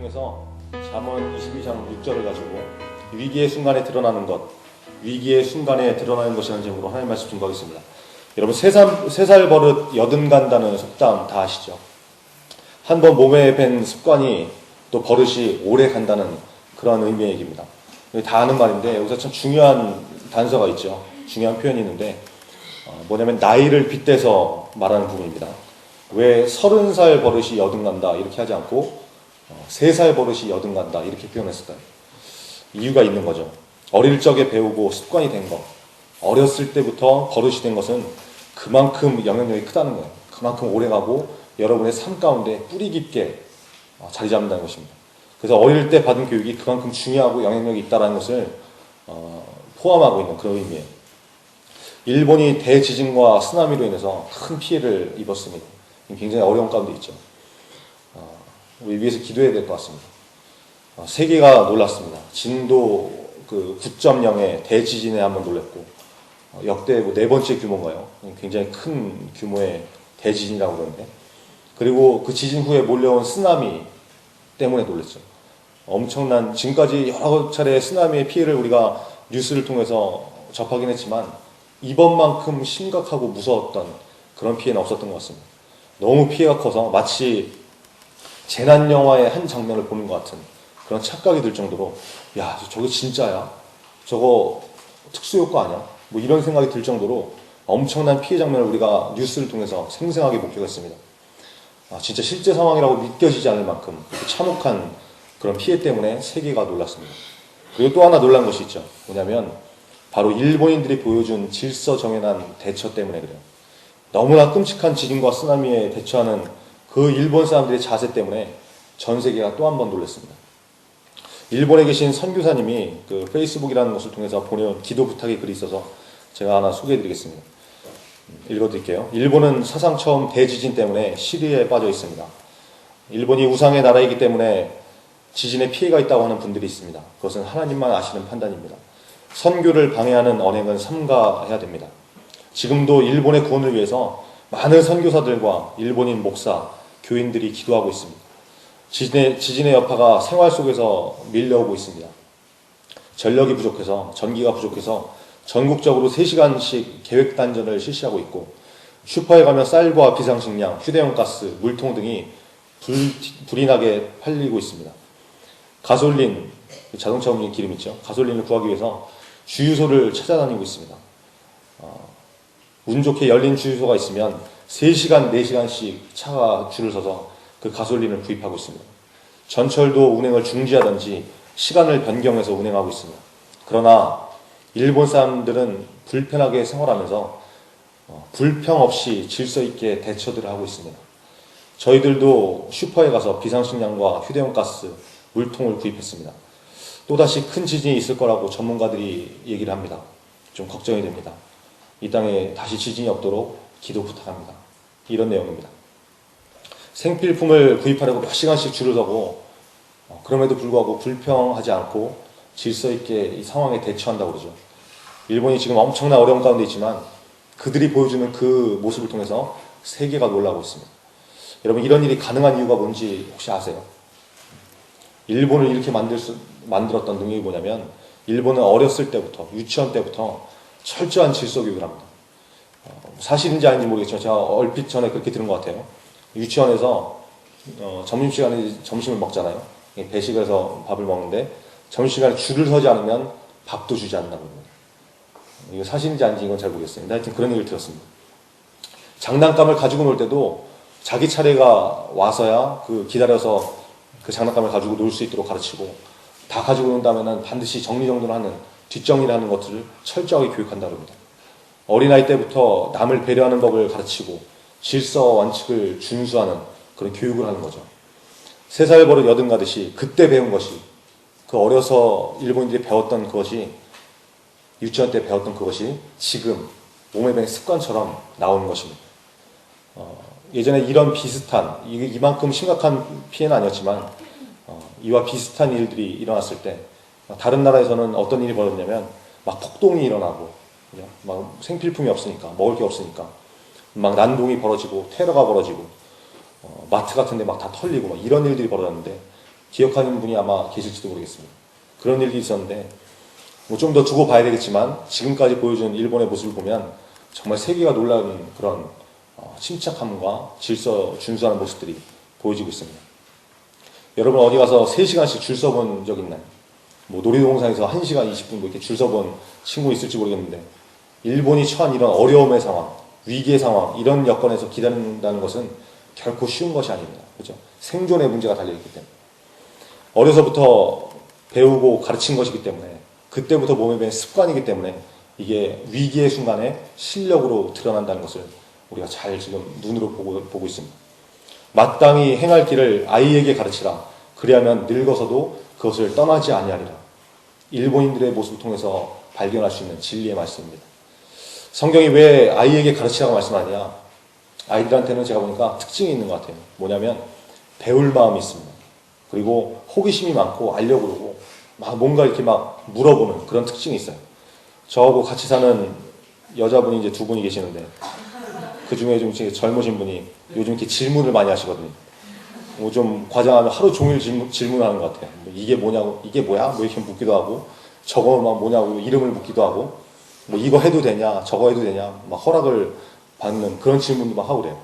통해서 잠언 22장 6절을 가지고 위기의 순간에 드러나는 것, 위기의 순간에 드러나는 것이라는 제목으로 하나님 말씀 증거하겠습니다. 여러분 세 살 버릇 여든 간다는 속담 다 아시죠? 한번 몸에 밴 습관이 또 버릇이 오래 간다는 그런 의미의 얘기입니다. 다 아는 말인데 여기서 참 중요한 단서가 있죠. 중요한 표현이 있는데 뭐냐면 나이를 빗대서 말하는 부분입니다. 왜 30살 버릇이 여든 간다 이렇게 하지 않고 3살 버릇이 여든 간다 이렇게 표현했을까요? 이유가 있는 거죠. 어릴 적에 배우고 습관이 된 것, 어렸을 때부터 버릇이 된 것은 그만큼 영향력이 크다는 거예요. 그만큼 오래가고 여러분의 삶 가운데 뿌리 깊게 자리 잡는다는 것입니다. 그래서 어릴 때 받은 교육이 그만큼 중요하고 영향력이 있다는 것을 포함하고 있는 그런 의미예요. 일본이 대지진과 쓰나미로 인해서 큰 피해를 입었습니다. 굉장히 어려운 가운데 있죠. 우리 위해서 기도해야 될 것 같습니다. 세계가 놀랐습니다. 진도 9.0의 대지진에 한번 놀랐고 역대 4번째 규모인가요? 굉장히 큰 규모의 대지진이라고 그러는데, 그리고 그 지진 후에 몰려온 쓰나미 때문에 놀랐죠. 엄청난, 지금까지 여러 차례 쓰나미의 피해를 우리가 뉴스를 통해서 접하긴 했지만 이번만큼 심각하고 무서웠던 그런 피해는 없었던 것 같습니다. 너무 피해가 커서 마치 재난 영화의 한 장면을 보는 것 같은 그런 착각이 들 정도로, 야, 저게 진짜야? 저거 특수효과 아니야? 뭐 이런 생각이 들 정도로 엄청난 피해 장면을 우리가 뉴스를 통해서 생생하게 목격했습니다. 진짜 실제 상황이라고 믿겨지지 않을 만큼 참혹한 그런 피해 때문에 세계가 놀랐습니다. 그리고 또 하나 놀란 것이 있죠. 뭐냐면 바로 일본인들이 보여준 질서정연한 대처 때문에 그래요. 너무나 끔찍한 지진과 쓰나미에 대처하는 그 일본 사람들의 자세 때문에 전 세계가 또 한 번 놀랐습니다. 일본에 계신 선교사님이 그 페이스북이라는 것을 통해서 보내온 기도 부탁의 글이 있어서 제가 하나 소개해드리겠습니다. 읽어드릴게요. 일본은 사상 처음 대지진 때문에 시리에 빠져 있습니다. 일본이 우상의 나라이기 때문에 지진에 피해가 있다고 하는 분들이 있습니다. 그것은 하나님만 아시는 판단입니다. 선교를 방해하는 언행은 삼가해야 됩니다. 지금도 일본의 구원을 위해서 많은 선교사들과 일본인 목사, 교인들이 기도하고 있습니다. 지진의 여파가 생활 속에서 밀려오고 있습니다. 전력이 부족해서, 전기가 부족해서 전국적으로 3시간씩 계획단전을 실시하고 있고, 슈퍼에 가면 쌀과 비상식량, 휴대용 가스, 물통 등이 불이 나게 팔리고 있습니다. 가솔린, 자동차 움직이는 기름 있죠. 가솔린을 구하기 위해서 주유소를 찾아다니고 있습니다. 운 좋게 열린 주유소가 있으면 3시간, 4시간씩 차가 줄을 서서 그 가솔린을 구입하고 있습니다. 전철도 운행을 중지하든지 시간을 변경해서 운행하고 있습니다. 그러나 일본 사람들은 불편하게 생활하면서 불평 없이 질서 있게 대처들을 하고 있습니다. 저희들도 슈퍼에 가서 비상식량과 휴대용 가스, 물통을 구입했습니다. 또다시 큰 지진이 있을 거라고 전문가들이 얘기를 합니다. 좀 걱정이 됩니다. 이 땅에 다시 지진이 없도록 기도 부탁합니다. 이런 내용입니다. 생필품을 구입하려고 몇 시간씩 줄을 서고 그럼에도 불구하고 불평하지 않고 질서 있게 이 상황에 대처한다고 그러죠. 일본이 지금 엄청난 어려움 가운데 있지만 그들이 보여주는 그 모습을 통해서 세계가 놀라고 있습니다. 여러분, 이런 일이 가능한 이유가 뭔지 혹시 아세요? 일본을 이렇게 만들었던 능력이 뭐냐면, 일본은 어렸을 때부터, 유치원 때부터 철저한 질서 교육을 합니다. 사실인지 아닌지 모르겠지만 제가 얼핏 전에 그렇게 들은 것 같아요. 유치원에서 점심시간에 점심을 먹잖아요. 배식을 해서 밥을 먹는데 점심시간에 줄을 서지 않으면 밥도 주지 않는다고 합니다. 이거 사실인지 아닌지 이건 잘 모르겠어요. 근데 하여튼 그런 얘기를 들었습니다. 장난감을 가지고 놀 때도 자기 차례가 와서야 기다려서 그 장난감을 가지고 놀 수 있도록 가르치고, 다 가지고 논다면 반드시 정리정돈을 하는, 뒷정리를 하는 것들을 철저하게 교육한다고 합니다. 어린아이 때부터 남을 배려하는 법을 가르치고 질서 원칙을 준수하는 그런 교육을 하는 거죠. 3살 버릇 여든 가듯이 그때 배운 것이, 그 어려서 일본인들이 배웠던 그것이, 유치원 때 배웠던 그것이 지금 몸에 밴 습관처럼 나오는 것입니다. 예전에 이런 비슷한, 이만큼 심각한 피해는 아니었지만 이와 비슷한 일들이 일어났을 때 다른 나라에서는 어떤 일이 벌어졌냐면 막 폭동이 일어나고, 막 생필품이 없으니까, 먹을 게 없으니까 막 난동이 벌어지고 테러가 벌어지고 마트 같은 데 막 다 털리고 막 이런 일들이 벌어졌는데, 기억하는 분이 아마 계실지도 모르겠습니다. 그런 일이 있었는데 뭐 좀 더 두고 봐야 되겠지만 지금까지 보여준 일본의 모습을 보면 정말 세계가 놀라는 그런 침착함과 질서 준수하는 모습들이 보여지고 있습니다. 여러분 어디 가서 3시간씩 줄 서본 적 있나요? 뭐 놀이동산에서 1시간 20분 뭐 이렇게 줄 서본 친구 있을지 모르겠는데 일본이 처한 이런 어려움의 상황, 위기의 상황, 이런 여건에서 기다린다는 것은 결코 쉬운 것이 아닙니다. 그죠? 생존의 문제가 달려있기 때문에. 어려서부터 배우고 가르친 것이기 때문에 그때부터 몸에 배인 습관이기 때문에 이게 위기의 순간에 실력으로 드러난다는 것을 우리가 잘 지금 눈으로 보고 있습니다. 마땅히 행할 길을 아이에게 가르치라. 그리하면 늙어서도 그것을 떠나지 아니하리라. 일본인들의 모습을 통해서 발견할 수 있는 진리의 말씀입니다. 성경이 왜 아이에게 가르치라고 말씀하냐? 아이들한테는 제가 보니까 특징이 있는 것 같아요. 뭐냐면 배울 마음이 있습니다. 그리고 호기심이 많고 알려고 그러고 막 뭔가 이렇게 막 물어보는 그런 특징이 있어요. 저하고 같이 사는 여자분이 이제 2분이 계시는데 그 중에 좀 젊으신 분이 요즘 이렇게 질문을 많이 하시거든요. 뭐 좀 과장하면 하루 종일 질문하는 것 같아요. 뭐 이게 뭐냐고, 이게 뭐야? 뭐 이렇게 묻기도 하고, 저거 막 뭐냐고 이름을 묻기도 하고, 뭐 이거 해도 되냐, 저거 해도 되냐, 막 허락을 받는 그런 질문도 막 하고 그래요.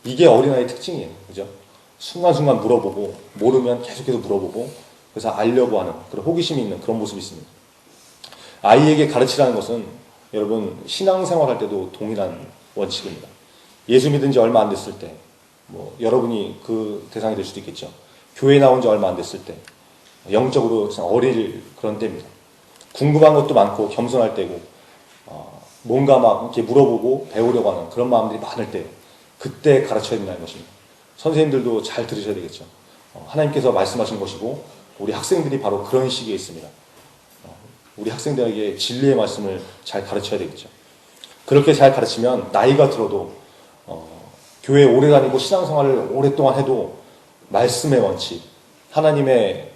이게 어린아이의 특징이에요. 그죠? 순간순간 물어보고, 모르면 계속해서 물어보고, 그래서 알려고 하는 그런 호기심이 있는 그런 모습이 있습니다. 아이에게 가르치라는 것은 여러분 신앙생활 할 때도 동일한 원칙입니다. 예수 믿은 지 얼마 안 됐을 때, 뭐 여러분이 그 대상이 될 수도 있겠죠. 교회 나온 지 얼마 안 됐을 때, 영적으로 어릴 그런 때입니다. 궁금한 것도 많고 겸손할 때고, 뭔가 막 이렇게 물어보고 배우려고 하는 그런 마음들이 많을 때, 그때 가르쳐야 된다는 것입니다. 선생님들도 잘 들으셔야 되겠죠. 하나님께서 말씀하신 것이고, 우리 학생들이 바로 그런 시기에 있습니다. 우리 학생들에게 진리의 말씀을 잘 가르쳐야 되겠죠. 그렇게 잘 가르치면 나이가 들어도 교회에 오래 다니고 신앙생활을 오랫동안 해도 말씀의 원칙, 하나님의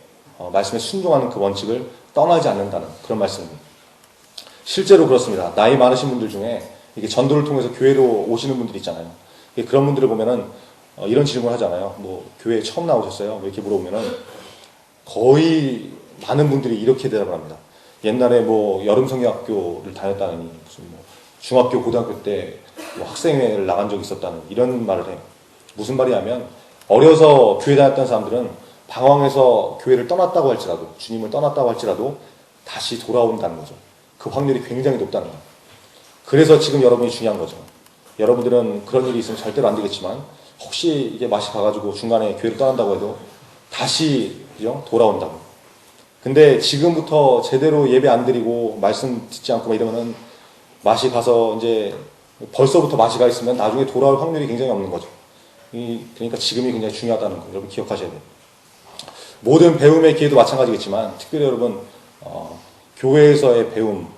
말씀에 순종하는 그 원칙을 떠나지 않는다는 그런 말씀입니다. 실제로 그렇습니다. 나이 많으신 분들 중에 이게 전도를 통해서 교회로 오시는 분들이 있잖아요. 그런 분들을 보면은 이런 질문을 하잖아요. 뭐 교회에 처음 나오셨어요? 뭐 이렇게 물어보면은 거의 많은 분들이 이렇게 대답을 합니다. 옛날에 뭐 여름성경학교를 다녔다느니 무슨 뭐 중학교 고등학교 때 뭐 학생회를 나간 적이 있었다는 이런 말을 해요. 무슨 말이냐면 어려서 교회 다녔던 사람들은 방황해서 교회를 떠났다고 할지라도 주님을 떠났다고 할지라도 다시 돌아온다는 거죠. 그 확률이 굉장히 높다는 거예요. 그래서 지금 여러분이 중요한 거죠. 여러분들은 그런 일이 있으면 절대로 안 되겠지만 혹시 이게 맛이 가가지고 중간에 교회를 떠난다고 해도 다시 그죠? 돌아온다고. 근데 지금부터 제대로 예배 안 드리고 말씀 듣지 않고 이러면은 맛이 가서 이제 벌써부터 맛이 가 있으면 나중에 돌아올 확률이 굉장히 없는 거죠. 그러니까 지금이 굉장히 중요하다는 거 여러분 기억하셔야 돼요. 모든 배움의 기회도 마찬가지겠지만 특별히 여러분 교회에서의 배움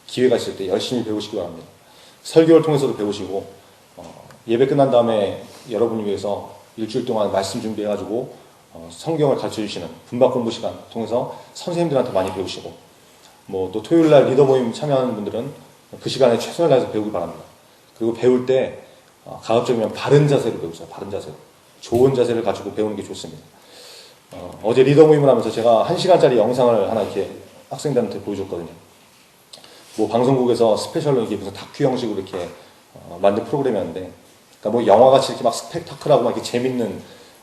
기회가 있을 때 열심히 배우시기 바랍니다. 설교를 통해서도 배우시고 예배 끝난 다음에 여러분을 위해서 일주일 동안 말씀 준비해가지고 성경을 가르쳐주시는 분박 공부 시간 통해서 선생님들한테 많이 배우시고 뭐 또 토요일날 리더 모임 참여하는 분들은 그 시간에 최선을 다해서 배우기 바랍니다. 그리고 배울 때 가급적이면 바른 자세로 배우세요. 바른 자세로. 좋은 자세를 가지고 배우는 게 좋습니다. 어제 리더 모임을 하면서 제가 1시간짜리 영상을 하나 이렇게 학생들한테 보여줬거든요. 뭐 방송국에서 스페셜로 이게 무슨 다큐 형식으로 이렇게 만든 프로그램이었는데, 그러니까 뭐 영화같이 이렇게 막 스펙타클하고 막 이렇게 재밌는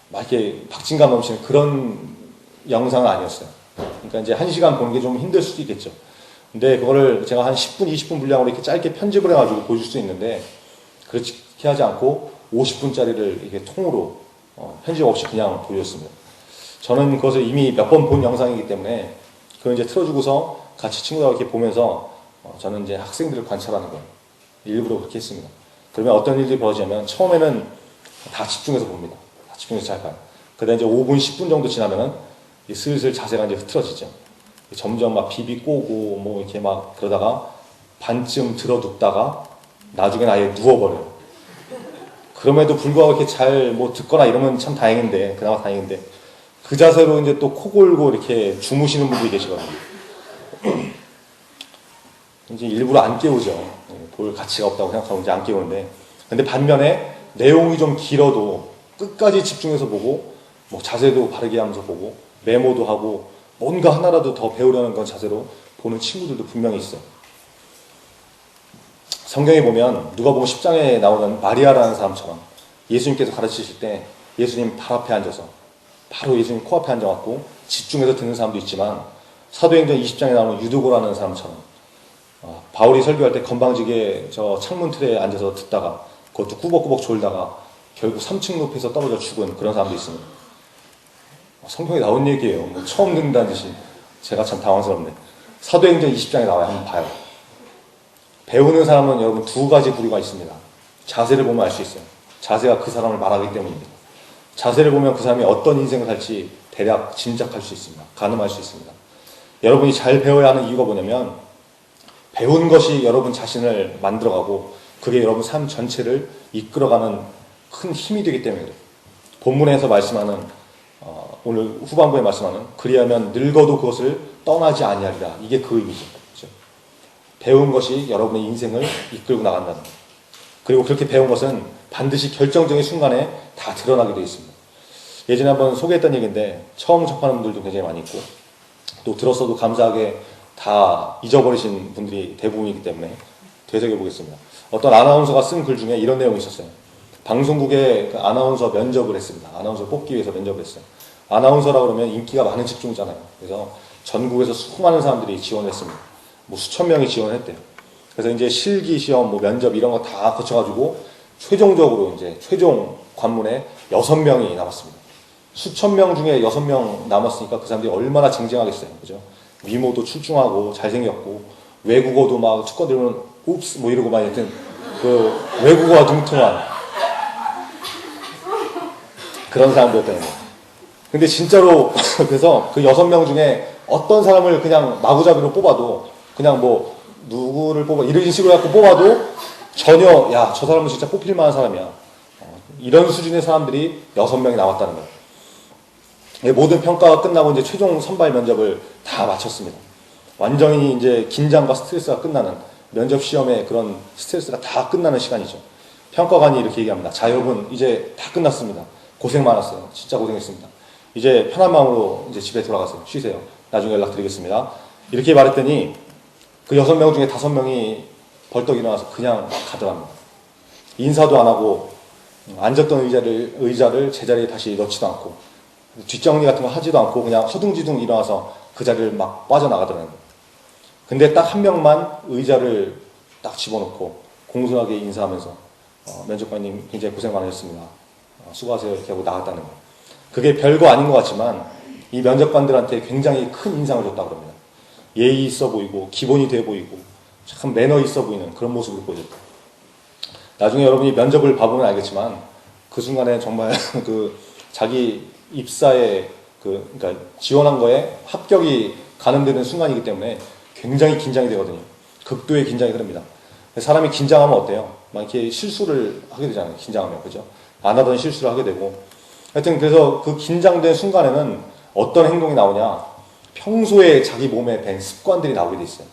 막 이렇게 박진감 넘치는 그런 영상은 아니었어요. 그러니까 이제 1시간 보는 게 좀 힘들 수도 있겠죠. 근데 그거를 제가 한 10분, 20분 분량으로 이렇게 짧게 편집을 해가지고 보여줄 수 있는데, 그렇게 하지 않고 50분짜리를 이렇게 통으로 편집 없이 그냥 보여줬습니다. 저는 그것을 이미 몇 번 본 영상이기 때문에 그걸 이제 틀어주고서 같이 친구들하고 이렇게 보면서 저는 이제 학생들을 관찰하는 거예요. 일부러 그렇게 했습니다. 그러면 어떤 일들이 벌어지냐면 처음에는 다 집중해서 봅니다. 다 집중해서 잘 봐요. 그다음에 이제 5분, 10분 정도 지나면은 슬슬 자세가 이제 흐트러지죠. 점점 막 비비 꼬고 뭐 이렇게 막 그러다가 반쯤 들어눕다가 나중엔 아예 누워버려요. 그럼에도 불구하고 이렇게 잘 뭐 듣거나 이러면 참 다행인데, 그나마 다행인데, 그 자세로 이제 또 코 골고 이렇게 주무시는 분들이 계시거든요. 이제 일부러 안 깨우죠. 볼 가치가 없다고 생각하고 이제 안 깨우는데, 근데 반면에 내용이 좀 길어도 끝까지 집중해서 보고, 뭐 자세도 바르게 하면서 보고, 메모도 하고 뭔가 하나라도 더 배우려는 건 자세로 보는 친구들도 분명히 있어요. 성경에 보면 누가복음 10장에 나오는 마리아라는 사람처럼 예수님께서 가르치실 때 예수님 발 앞에 앉아서 바로 예수님 코앞에 앉아갖고 집중해서 듣는 사람도 있지만 사도행전 20장에 나오는 유두고라는 사람처럼 바울이 설교할 때 건방지게 저 창문 틀에 앉아서 듣다가 그것도 꾸벅꾸벅 졸다가 결국 3층 높이에서 떨어져 죽은 그런 사람도 있습니다. 성경에 나온 얘기예요. 뭐 처음 듣는다는 듯이 제가 참 당황스럽네. 사도행전 20장에 나와요. 한번 봐요. 배우는 사람은 여러분 두 가지 부류가 있습니다. 자세를 보면 알 수 있어요. 자세가 그 사람을 말하기 때문입니다. 자세를 보면 그 사람이 어떤 인생을 살지 대략 짐작할 수 있습니다. 가늠할 수 있습니다. 여러분이 잘 배워야 하는 이유가 뭐냐면 배운 것이 여러분 자신을 만들어가고 그게 여러분 삶 전체를 이끌어가는 큰 힘이 되기 때문에 그래요. 본문에서 말씀하는 오늘 후반부에 말씀하는 그리하면 늙어도 그것을 떠나지 아니하리라. 이게 그 의미죠. 그렇죠? 배운 것이 여러분의 인생을 이끌고 나간다는 거예요. 그리고 그렇게 배운 것은 반드시 결정적인 순간에 다 드러나게 되어 있습니다. 예전에 한번 소개했던 얘기인데 처음 접하는 분들도 굉장히 많이 있고 또 들었어도 감사하게 다 잊어버리신 분들이 대부분이기 때문에 되새겨 보겠습니다. 어떤 아나운서가 쓴 글 중에 이런 내용이 있었어요. 방송국에 그 아나운서 면접을 했습니다. 아나운서 뽑기 위해서 면접을 했어요. 아나운서라 그러면 인기가 많은 직종이잖아요. 그래서 전국에서 수많은 사람들이 지원했습니다. 뭐 수천 명이 지원했대요. 그래서 이제 실기 시험, 뭐 면접 이런 거 다 거쳐가지고 최종적으로 이제 최종 관문에 6명이 남았습니다. 수천 명 중에 6명 남았으니까 그 사람들이 얼마나 쟁쟁하겠어요. 그죠? 미모도 출중하고 잘생겼고 외국어도 막 축구 들으면 옵스 뭐 이러고 막 하여튼 그 외국어와 둥퉁한 그런 사람들이었다는 거예요. 근데 진짜로 그래서 그 6명 중에 어떤 사람을 그냥 마구잡이로 뽑아도 그냥 뭐 누구를 뽑아 이런 식으로 해갖고 뽑아도 전혀 야 저 사람은 진짜 뽑힐 만한 사람이야 이런 수준의 사람들이 6명이 나왔다는 거예요. 모든 평가가 끝나고 이제 최종 선발 면접을 다 마쳤습니다. 완전히 이제 긴장과 스트레스가 끝나는 면접 시험의 그런 스트레스가 다 끝나는 시간이죠. 평가관이 이렇게 얘기합니다. 자 여러분 이제 다 끝났습니다. 고생 많았어요. 진짜 고생했습니다. 이제 편한 마음으로 이제 집에 돌아가세요. 쉬세요. 나중에 연락드리겠습니다. 이렇게 말했더니 그 6명 중에 5명이 벌떡 일어나서 그냥 가더랍니다. 인사도 안 하고 앉았던 의자를 제자리에 다시 넣지도 않고 뒷정리 같은 거 하지도 않고 그냥 허둥지둥 일어나서 그 자리를 막 빠져나가더라고요. 근데 딱 한 명만 의자를 딱 집어넣고 공손하게 인사하면서 면접관님 굉장히 고생 많으셨습니다. 수고하세요 이렇게 하고 나갔다는 거예요. 그게 별거 아닌 것 같지만 이 면접관들한테 굉장히 큰 인상을 줬다고 합니다. 예의 있어 보이고 기본이 돼 보이고 참 매너 있어 보이는 그런 모습을 보여줬다. 나중에 여러분이 면접을 봐보면 알겠지만 그 순간에 정말 그 자기 입사에 그러니까 지원한 거에 합격이 가늠되는 순간이기 때문에 굉장히 긴장이 되거든요. 극도의 긴장이 흐릅니다. 사람이 긴장하면 어때요? 막 이렇게 실수를 하게 되잖아요. 긴장하면 그죠? 안 하던 실수를 하게 되고 하여튼 그래서 그 긴장된 순간에는 어떤 행동이 나오냐? 평소에 자기 몸에 밴 습관들이 나오게 돼 있어요.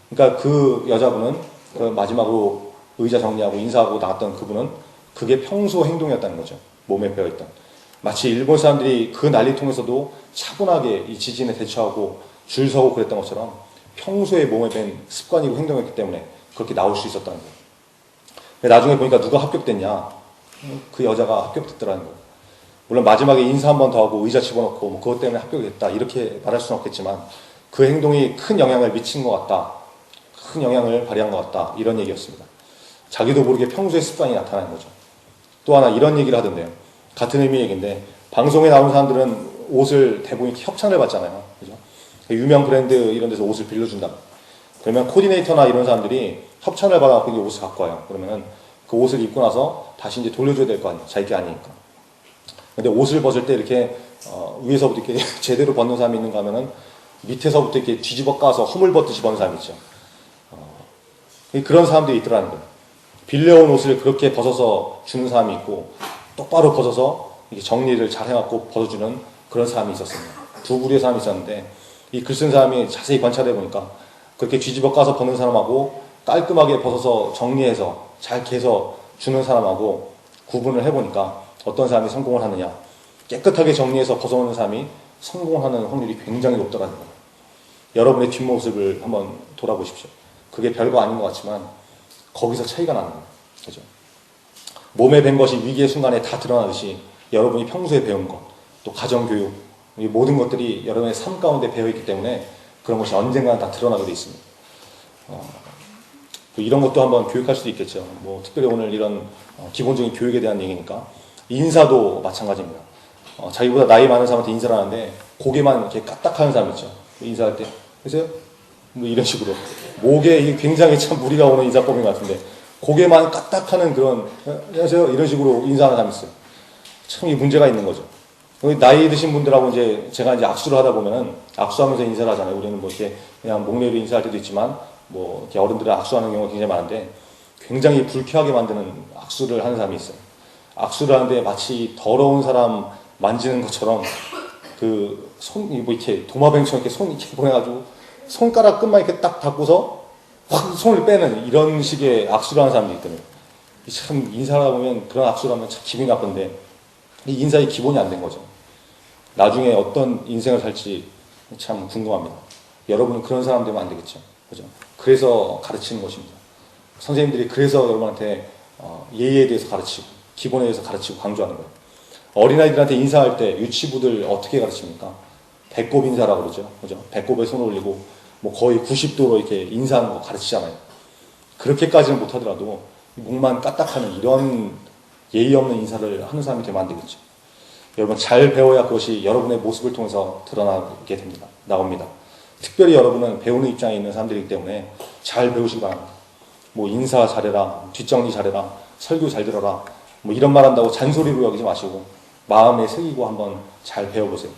그러니까 그 여자분은 그 마지막으로 의자 정리하고 인사하고 나갔던 그분은 그게 평소 행동이었다는 거죠. 몸에 배어있던. 마치 일본 사람들이 그 난리통에서도 차분하게 이 지진에 대처하고 줄 서고 그랬던 것처럼 평소에 몸에 밴 습관이고 행동이었기 때문에 그렇게 나올 수 있었다는 거예요. 나중에 보니까 누가 합격됐냐? 그 여자가 합격됐더라는 거예요. 물론 마지막에 인사 한 번 더 하고 의자 집어넣고 뭐 그것 때문에 합격이 됐다 이렇게 말할 수는 없겠지만 그 행동이 큰 영향을 미친 것 같다. 큰 영향을 발휘한 것 같다. 이런 얘기였습니다. 자기도 모르게 평소의 습관이 나타나는 거죠. 또 하나 이런 얘기를 하던데요. 같은 의미의 얘기인데 방송에 나오는 사람들은 옷을 대부분 협찬을 받잖아요. 그죠? 유명 브랜드 이런 데서 옷을 빌려준다. 그러면 코디네이터나 이런 사람들이 협찬을 받아갖고 이제 옷을 갖고 와요. 그러면은 그 옷을 입고 나서 다시 이제 돌려줘야 될 거 아니에요. 자기 게 아니니까. 근데 옷을 벗을 때 이렇게 위에서부터 이렇게 제대로 벗는 사람이 있는가 하면은 밑에서부터 이렇게 뒤집어 까서 허물 벗듯이 벗는 사람이 있죠. 그런 사람들이 있더라는 거예요. 빌려온 옷을 그렇게 벗어서 주는 사람이 있고 똑바로 벗어서 이렇게 정리를 잘 해갖고 벗어주는 그런 사람이 있었습니다. 두 부류의 사람이 있었는데 이 글 쓴 사람이 자세히 관찰해 보니까 그렇게 뒤집어 까서 벗는 사람하고 깔끔하게 벗어서 정리해서 잘 개서 주는 사람하고 구분을 해보니까 어떤 사람이 성공을 하느냐 깨끗하게 정리해서 벗어오는 사람이 성공하는 확률이 굉장히 높더라는 거예요. 여러분의 뒷모습을 한번 돌아보십시오. 그게 별거 아닌 것 같지만 거기서 차이가 나는 거예요. 그죠? 몸에 밴 것이 위기의 순간에 다 드러나듯이 여러분이 평소에 배운 것, 또 가정교육, 이 모든 것들이 여러분의 삶 가운데 배어있기 때문에 그런 것이 언젠가는 다 드러나게 돼 있습니다. 이런 것도 한번 교육할 수도 있겠죠. 뭐 특별히 오늘 이런 기본적인 교육에 대한 얘기니까 인사도 마찬가지입니다. 자기보다 나이 많은 사람한테 인사를 하는데 고개만 이렇게 까딱하는 사람 있죠. 인사할 때 그래서 뭐 이런 식으로 목에 이게 굉장히 참 무리가 오는 인사법인 것 같은데 고개만 까딱하는 그런 안녕하세요 이런 식으로 인사하는 사람이 있어요. 참 이 문제가 있는 거죠. 나이 드신 분들하고 이제 제가 이제 악수를 하다 보면은 악수하면서 인사를 하잖아요. 우리는 뭐 이렇게 그냥 목례로 인사할 때도 있지만 뭐 이렇게 어른들은 악수하는 경우가 굉장히 많은데 굉장히 불쾌하게 만드는 악수를 하는 사람이 있어요. 악수를 하는데 마치 더러운 사람 만지는 것처럼 그 손이 뭐 이렇게 도마뱀처럼 이렇게 손 이렇게 보내가지고 손가락 끝만 이렇게 딱 닫고서 확 손을 빼는 이런 식의 악수를 하는 사람들이 있거든요. 참 인사하다 보면 그런 악수를 하면 참 기분이 나쁜데 이 인사의 기본이 안 된 거죠. 나중에 어떤 인생을 살지 참 궁금합니다. 여러분은 그런 사람 되면 안 되겠죠. 그죠? 그래서 가르치는 것입니다. 선생님들이 그래서 여러분한테 예의에 대해서 가르치고 기본에 대해서 가르치고 강조하는 거예요. 어린아이들한테 인사할 때 유치부들 어떻게 가르칩니까? 배꼽 인사라고 그러죠. 그죠? 배꼽에 손을 올리고 뭐 거의 90도로 이렇게 인사하는 거 가르치잖아요. 그렇게까지는 못하더라도 목만 까딱하는 이런 예의 없는 인사를 하는 사람이 되면 안 되겠죠. 여러분 잘 배워야 그것이 여러분의 모습을 통해서 드러나게 됩니다. 나옵니다. 특별히 여러분은 배우는 입장에 있는 사람들이기 때문에 잘 배우시기 바랍니다. 뭐 인사 잘해라, 뒷정리 잘해라, 설교 잘 들어라 뭐 이런 말 한다고 잔소리로 여기지 마시고 마음에 새기고 한번 잘 배워보세요.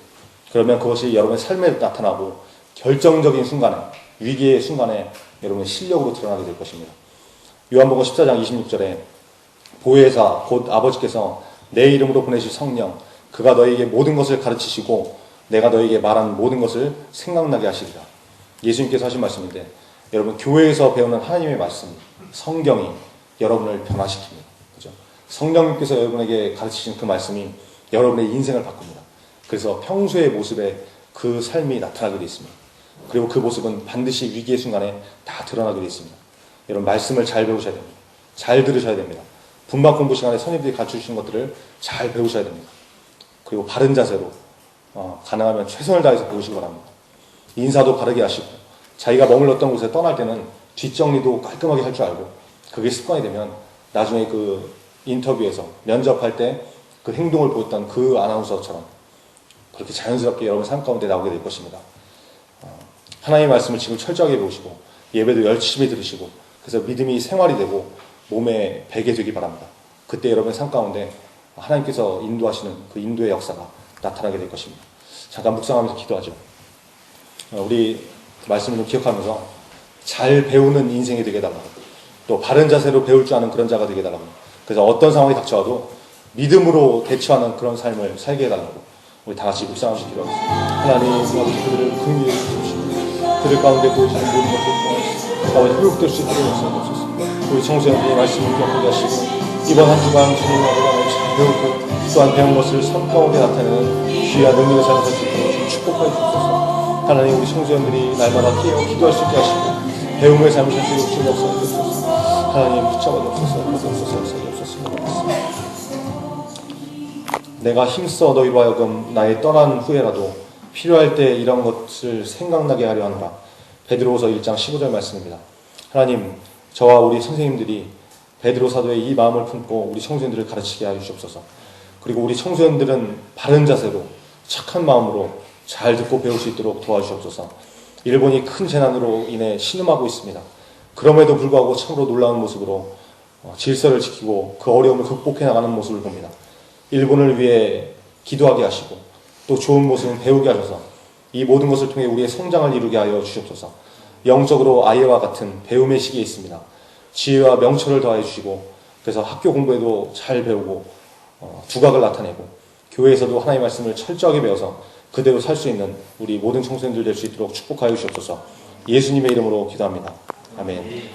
그러면 그것이 여러분의 삶에 나타나고 결정적인 순간에 위기의 순간에 여러분의 실력으로 드러나게 될 것입니다. 요한복음 14장 26절에 보혜사 곧 아버지께서 내 이름으로 보내실 성령 그가 너에게 모든 것을 가르치시고 내가 너에게 말한 모든 것을 생각나게 하시리라. 예수님께서 하신 말씀인데 여러분 교회에서 배우는 하나님의 말씀 성경이 여러분을 변화시킵니다. 그죠? 성령님께서 여러분에게 가르치신 그 말씀이 여러분의 인생을 바꿉니다. 그래서 평소의 모습에 그 삶이 나타나게 되어 있습니다. 그리고 그 모습은 반드시 위기의 순간에 다 드러나게 되어 있습니다. 여러분 말씀을 잘 배우셔야 됩니다. 잘 들으셔야 됩니다. 분반 공부 시간에 선생님들이 가르쳐주신 것들을 잘 배우셔야 됩니다. 그리고 바른 자세로 가능하면 최선을 다해서 배우시기 바랍니다. 인사도 바르게 하시고 자기가 머물렀던 곳에 떠날 때는 뒷정리도 깔끔하게 할 줄 알고 그게 습관이 되면 나중에 그 인터뷰에서 면접할 때 그 행동을 보였던 그 아나운서처럼 그렇게 자연스럽게 여러분 삶 가운데 나오게 될 것입니다. 하나님의 말씀을 지금 철저하게 배우시고 예배도 열심히 들으시고 그래서 믿음이 생활이 되고 몸에 배게 되기 바랍니다. 그때 여러분의 삶 가운데 하나님께서 인도하시는 그 인도의 역사가 나타나게 될 것입니다. 잠깐 묵상하면서 기도하죠. 우리 말씀을 좀 기억하면서 잘 배우는 인생이 되게 해달라고 또 바른 자세로 배울 줄 아는 그런 자가 되게 해달라고 그래서 어떤 상황이 닥쳐와도 믿음으로 대처하는 그런 삶을 살게 해달라고 우리 다 같이 묵상하면서 기도하겠습니다. 하나님 아버지 그들을 긍휼히 여기시고 그들 가운데 보이시는 모든 것들 통하여서 아버지 회복될 수 있도록 역사하옵소서. 우리 청소년들이 말씀을 경험하게 하시고 이번 한 주간 주님의 말을 잘 배우고 또한 배운 것을 삶 가운데 나타내는 귀한 능력의 삶을 살 수 있도록 축복하여 주옵소서. 하나님 우리 청소년들이 날마다 깨어 기도할 수 있게 하시고 배움의 삶을 살 수 있도록 주님 역사해 주옵소서. 하나님 붙잡아 주옵소서. 내가 힘써 너희로 하여금 나의 떠난 후에라도 필요할 때 이런 것을 생각나게 하려 하노라. 베드로후서 1장 15절 말씀입니다. 하나님 저와 우리 선생님들이 베드로 사도의 이 마음을 품고 우리 청소년들을 가르치게 하여 주옵소서. 그리고 우리 청소년들은 바른 자세로 착한 마음으로 잘 듣고 배울 수 있도록 도와주옵소서. 일본이 큰 재난으로 인해 신음하고 있습니다. 그럼에도 불구하고 참으로 놀라운 모습으로 질서를 지키고 그 어려움을 극복해 나가는 모습을 봅니다. 일본을 위해 기도하게 하시고 또 좋은 모습을 배우게 하셔서 이 모든 것을 통해 우리의 성장을 이루게 하여 주시옵소서. 영적으로 아이와 같은 배움의 시기에 있습니다. 지혜와 명철을 더하여 주시고 그래서 학교 공부에도 잘 배우고 두각을 나타내고 교회에서도 하나님의 말씀을 철저하게 배워서 그대로 살 수 있는 우리 모든 청소년들 될 수 있도록 축복하여 주시옵소서. 예수님의 이름으로 기도합니다. 아멘.